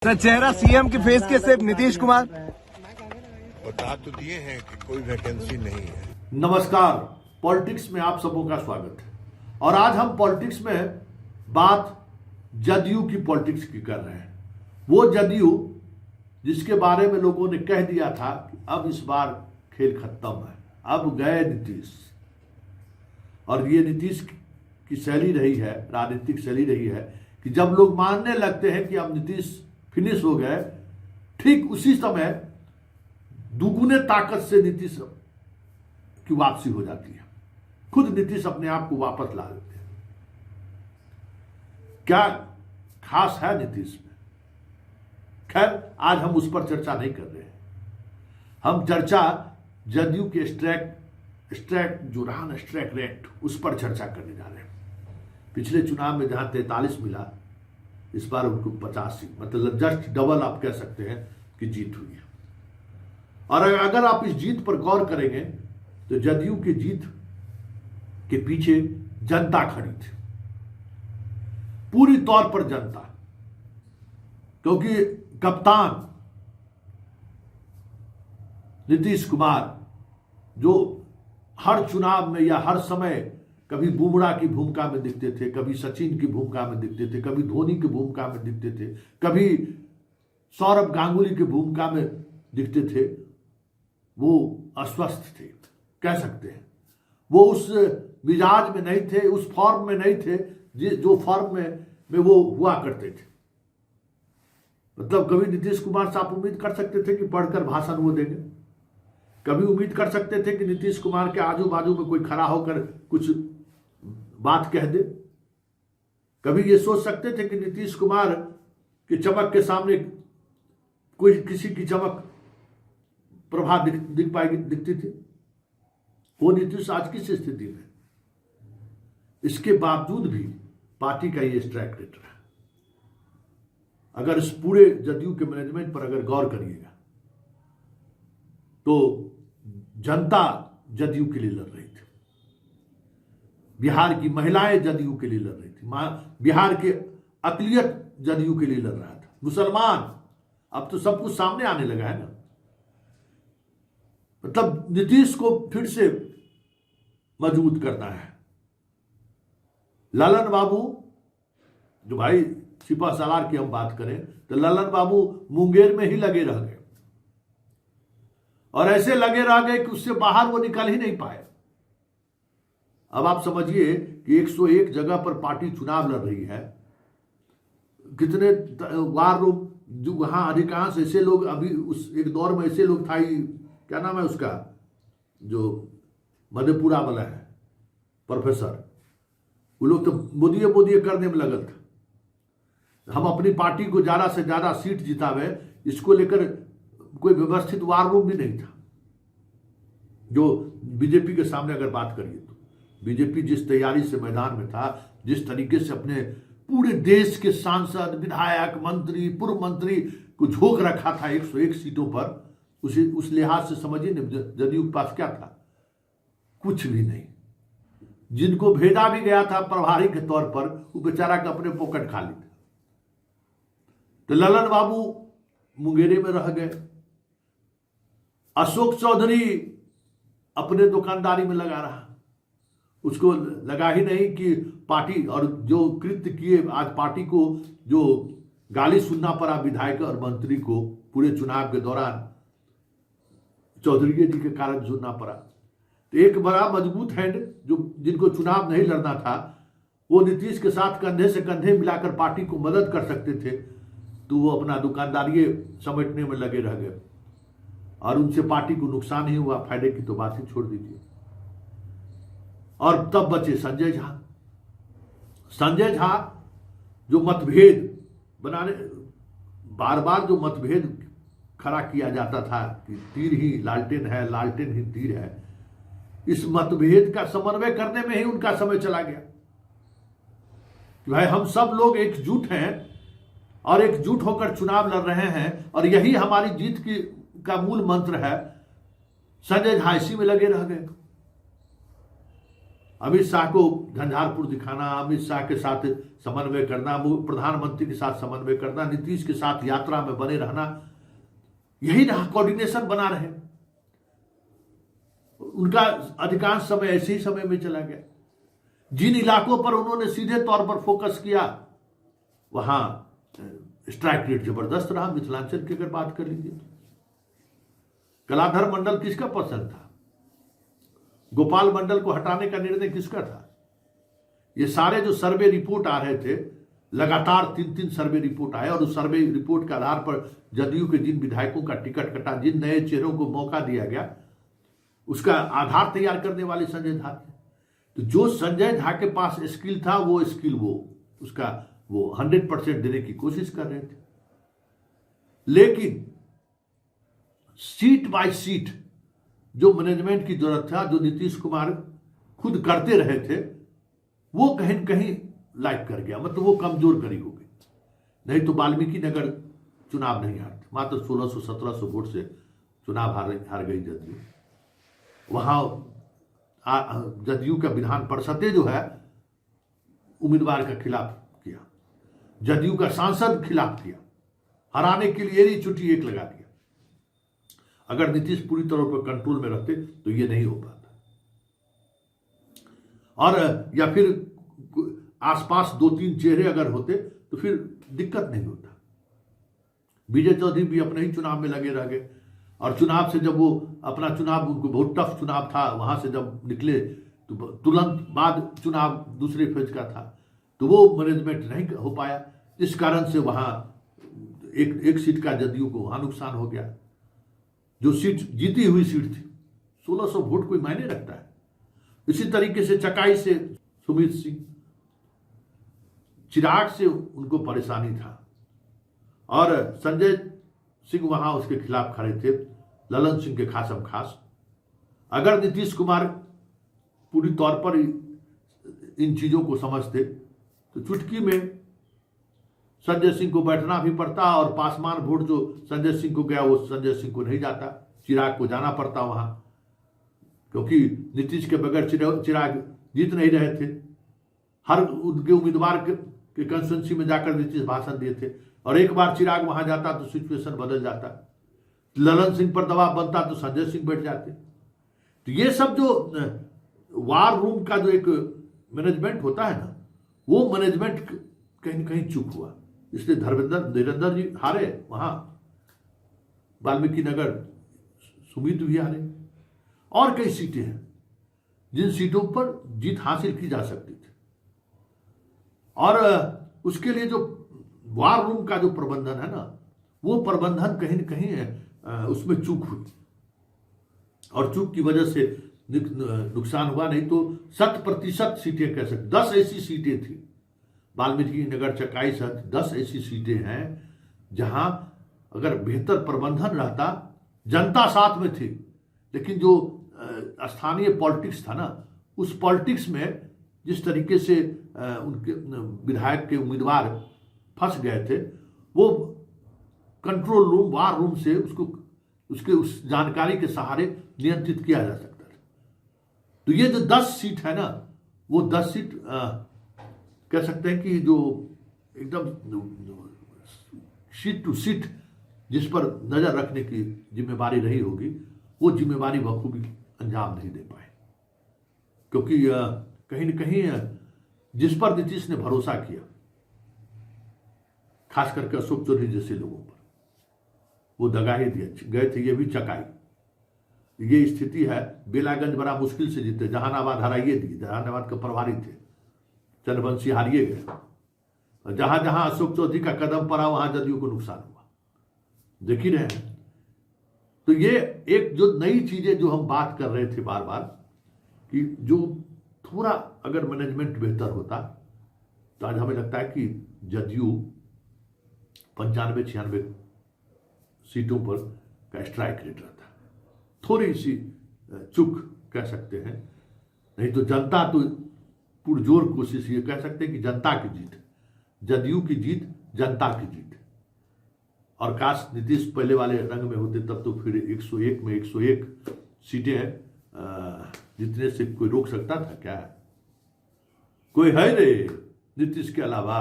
Sir, चेहरा CM के face के सिर्फ नीतीश कुमार बता तो दिए हैं कि कोई वैकेंसी नहीं है। नमस्कार, पॉलिटिक्स में आप सबों का स्वागत है। और आज हम पॉलिटिक्स में बात जदयू की पॉलिटिक्स की कर रहे हैं। वो जदयू जिसके बारे में लोगों ने कह दिया था कि अब इस बार खेल खत्म है, अब गए नीतीश। और ये नीतीश की शैली रही है, राजनीतिक शैली रही है कि जब लोग मानने लगते हैं कि अब नीतीश फिनिश हो गए, ठीक उसी समय दुगुने ताकत से नीतीश की वापसी हो जाती है। खुद नीतीश अपने आप को वापस ला लेते हैं। क्या खास है नीतीश में? खैर, आज हम उस पर चर्चा नहीं कर रहे हैं। हम चर्चा जदयू के स्ट्रैक जो रहा ना, स्ट्रैक रेट, उस पर चर्चा करने जा रहे हैं। पिछले चुनाव में जहां 43 मिला, इस बार उनको 85, मतलब जस्ट डबल आप कह सकते हैं कि जीत हुई है। और अगर आप इस जीत पर गौर करेंगे तो जदयू की जीत के पीछे जनता खड़ी थी, पूरी तौर पर जनता। क्योंकि कप्तान नीतीश कुमार जो हर चुनाव में या हर समय कभी बुमराह की भूमिका में दिखते थे, कभी सचिन की भूमिका में दिखते थे, कभी धोनी की भूमिका में दिखते थे, कभी सौरभ गांगुली की भूमिका में दिखते थे, वो अस्वस्थ थे, कह सकते हैं। वो उस मिजाज में नहीं थे, उस फॉर्म में नहीं थे जो फॉर्म में वो हुआ करते थे। मतलब कभी नीतीश कुमार से आप उम्मीद कर सकते थे कि पढ़कर भाषण वो देंगे, कभी उम्मीद कर सकते थे कि नीतीश कुमार के आजू बाजू में कोई खड़ा होकर कुछ बात कह दे, कभी ये सोच सकते थे कि नीतीश कुमार की चमक के सामने कोई किसी की चमक प्रभाव दिखती थी। वो नीतीश आज किस स्थिति में? इसके बावजूद भी पार्टी का ये स्ट्राइक रेट रहा। अगर इस पूरे जदयू के मैनेजमेंट पर अगर गौर करिएगा तो जनता जदयू के लिए लड़ रही थी, बिहार की महिलाएं जदयू के लिए लड़ रही थी, बिहार के अकलियत जदयू के लिए लड़ रहा था, मुसलमान। अब तो सब कुछ सामने आने लगा है ना। मतलब नीतीश को फिर से मजबूत करना है। ललन बाबू, जो भाई सिपा सालार की हम बात करें तो ललन बाबू मुंगेर में ही लगे रह गए, और ऐसे लगे रह गए कि उससे बाहर वो निकल ही नहीं पाए। अब आप समझिए कि 101 जगह पर पार्टी चुनाव लड़ रही है। कितने वार रूम, जो वहां अधिकांश ऐसे लोग, अभी उस एक दौर में ऐसे लोग था, क्या नाम है उसका, जो मधेपुरा वाला है प्रोफेसर, वो लोग तो मोदी करने में लगल था। हम अपनी पार्टी को ज्यादा से ज्यादा सीट जितावे, इसको लेकर कोई व्यवस्थित वार रूम भी नहीं था। जो बीजेपी के सामने अगर बात करिए तो बीजेपी जिस तैयारी से मैदान में था, जिस तरीके से अपने पूरे देश के सांसद, विधायक, मंत्री, पूर्व मंत्री को झोंक रखा था 101 सीटों पर, उस लिहाज से समझिए जदयू के पास क्या था? कुछ भी नहीं। जिनको भेजा भी गया था प्रभारी के तौर पर, वो बेचारा के अपने पॉकेट खाली थे। तो ललन बाबू मुंगेरे में रह गए। अशोक चौधरी अपने दुकानदारी में लगा रहा, उसको लगा ही नहीं कि पार्टी, और जो कृत्य किए आज पार्टी को, जो गाली सुनना पड़ा विधायक और मंत्री को पूरे चुनाव के दौरान, चौधरी जी के कारण सुनना पड़ा। तो एक बड़ा मजबूत हैंड, जो जिनको चुनाव नहीं लड़ना था, वो नीतीश के साथ कंधे से कंधे मिलाकर पार्टी को मदद कर सकते थे, तो वो अपना दुकानदारी समेटने में लगे रह गए, और उनसे पार्टी को नुकसान ही हुआ। फायदे की तो बात ही छोड़ दीजिए। और तब बचे संजय झा। संजय झा जो मतभेद बनाने, बार बार जो मतभेद खड़ा किया जाता था कि तीर ही लालटेन है, लालटेन ही तीर है, इस मतभेद का समन्वय करने में ही उनका समय चला गया कि भाई हम सब लोग एकजुट हैं और एकजुट होकर चुनाव लड़ रहे हैं, और यही हमारी जीत का मूल मंत्र है। संजय झा इसी में लगे रह गए। अमित शाह को झंझारपुर दिखाना, अमित शाह के साथ समन्वय करना, प्रधानमंत्री के साथ समन्वय करना, नीतीश के साथ यात्रा में बने रहना, यही रहा, कोऑर्डिनेशन बना रहे। उनका अधिकांश समय ऐसे ही समय में चला गया। जिन इलाकों पर उन्होंने सीधे तौर पर फोकस किया वहां स्ट्राइक रेट जबरदस्त रहा। मिथिलांचल की अगर बात कर लीजिए, कलाधर मंडल किसका पसंद था? गोपाल मंडल को हटाने का निर्णय किसका था? ये सारे जो सर्वे रिपोर्ट आ रहे थे, लगातार 3-3 सर्वे रिपोर्ट आए और उस सर्वे रिपोर्ट के आधार पर जदयू के जिन विधायकों का टिकट कटा, जिन नए चेहरों को मौका दिया गया, उसका आधार तैयार करने वाले संजय झा थे। तो जो संजय झा के पास स्किल था, वो स्किल उसका 100% देने की कोशिश कर रहे थे। लेकिन सीट बाय सीट जो मैनेजमेंट की जरूरत था, जो नीतीश कुमार खुद करते रहे थे, वो कहीं न कहीं लाइक कर गया, मतलब वो कमजोर करी हो गई। नहीं तो वाल्मीकि नगर चुनाव नहीं हारते, मात्र 1600-1700 वोट से चुनाव हार गई जदयू। वहां जदयू का विधान परिषदें जो है उम्मीदवार का खिलाफ किया, जदयू का सांसद खिलाफ किया, हराने के लिए एरी चुटी एक लगा दिया। अगर नीतीश पूरी तरह पर कंट्रोल में रहते तो ये नहीं हो पाता, और या फिर आसपास 2-3 चेहरे अगर होते तो फिर दिक्कत नहीं होता। विजय चौधरी भी अपने ही चुनाव में लगे रह गए, और चुनाव से जब वो अपना चुनाव, उनको बहुत टफ चुनाव था, वहां से जब निकले तो तुरंत बाद चुनाव दूसरे फेज का था, तो वो मैनेजमेंट नहीं हो पाया। इस कारण से वहां एक सीट का जदयू को वहां नुकसान हो गया। जो सीट जीती हुई सीट थी, 1600 वोट कोई मायने रखता है। इसी तरीके से चकाई से सुमित सिंह, चिराग से उनको परेशानी था, और संजय सिंह वहां उसके खिलाफ खड़े थे, ललन सिंह के खासम खास। अगर नीतीश कुमार पूरी तौर पर इन चीजों को समझते तो चुटकी में संजय सिंह को बैठना भी पड़ता, और पासमान वोट जो संजय सिंह को गया वो संजय सिंह को नहीं जाता, चिराग को जाना पड़ता वहां, क्योंकि नीतीश के बगैर चिराग जीत नहीं रहे थे। हर उनके उम्मीदवार के कंस्टिट्यूंसी में जाकर नीतीश भाषण दिए थे, और एक बार चिराग वहां जाता तो सिचुएशन बदल जाता, ललन सिंह पर दबाव बनता तो संजय सिंह बैठ जाते। तो ये सब जो वार रूम का जो एक मैनेजमेंट होता है ना, वो मैनेजमेंट कहीं न कहीं चूक हुआ। इसलिए धीरेन्द्र जी हारे वहां, वाल्मीकि नगर सुमित भी हारे, और कई सीटें हैं जिन सीटों पर जीत हासिल की जा सकती थी। और उसके लिए जो वार रूम का जो प्रबंधन है ना, वो प्रबंधन कहीं न कहीं उसमें चूक हुई, और चूक की वजह से नुकसान हुआ। नहीं तो 100% सीटें कह सकते, 10 ऐसी सीटें थी वाल्मीकि नगर चकाई सहित 10 ऐसी सीटें हैं जहां अगर बेहतर प्रबंधन रहता, जनता साथ में थी, लेकिन जो स्थानीय पॉलिटिक्स था ना, उस पॉलिटिक्स में जिस तरीके से उनके विधायक के उम्मीदवार फंस गए थे, वो कंट्रोल रूम, वार रूम से उसके उस जानकारी के सहारे नियंत्रित किया जा सकता था। तो ये जो 10 सीट है ना, वो 10 सीट कह सकते हैं कि जो एकदम सीट टू सीट जिस पर नजर रखने की जिम्मेवारी रही होगी, वो जिम्मेवारी बखूबी अंजाम नहीं दे पाए, क्योंकि कहीं न कहीं जिस पर नीतीश ने भरोसा किया, खास करके अशोक चौधरी जैसे लोगों पर, वो दगा ही दिए गए थे। ये भी चकाई, ये स्थिति है। बेलागंज बड़ा मुश्किल से जीते, जहानाबाद हराइए दिए, जहानाबाद के प्रभारी थे, चंद्रवंशी हारिए गए, और जहां जहां अशोक चौधरी का कदम पड़ा वहां जदयू को नुकसान हुआ, देख ही रहे हैं। तो ये एक जो नई चीजें जो हम बात कर रहे थे बार बार, कि जो थोड़ा अगर मैनेजमेंट बेहतर होता तो आज हमें लगता है कि जदयू 95-96 सीटों पर का स्ट्राइक रेट रहता। थोड़ी सी चूक कह सकते हैं, नहीं तो जनता तो पुरजोर कोशिश ये कह सकते हैं कि जनता की जीत, जदयू की जीत, जनता की जीत। और काश नीतीश पहले वाले रंग में होते, तब तो फिर 101 में 101 सीटें जितने से कोई रोक सकता था क्या? कोई है रे नीतीश के अलावा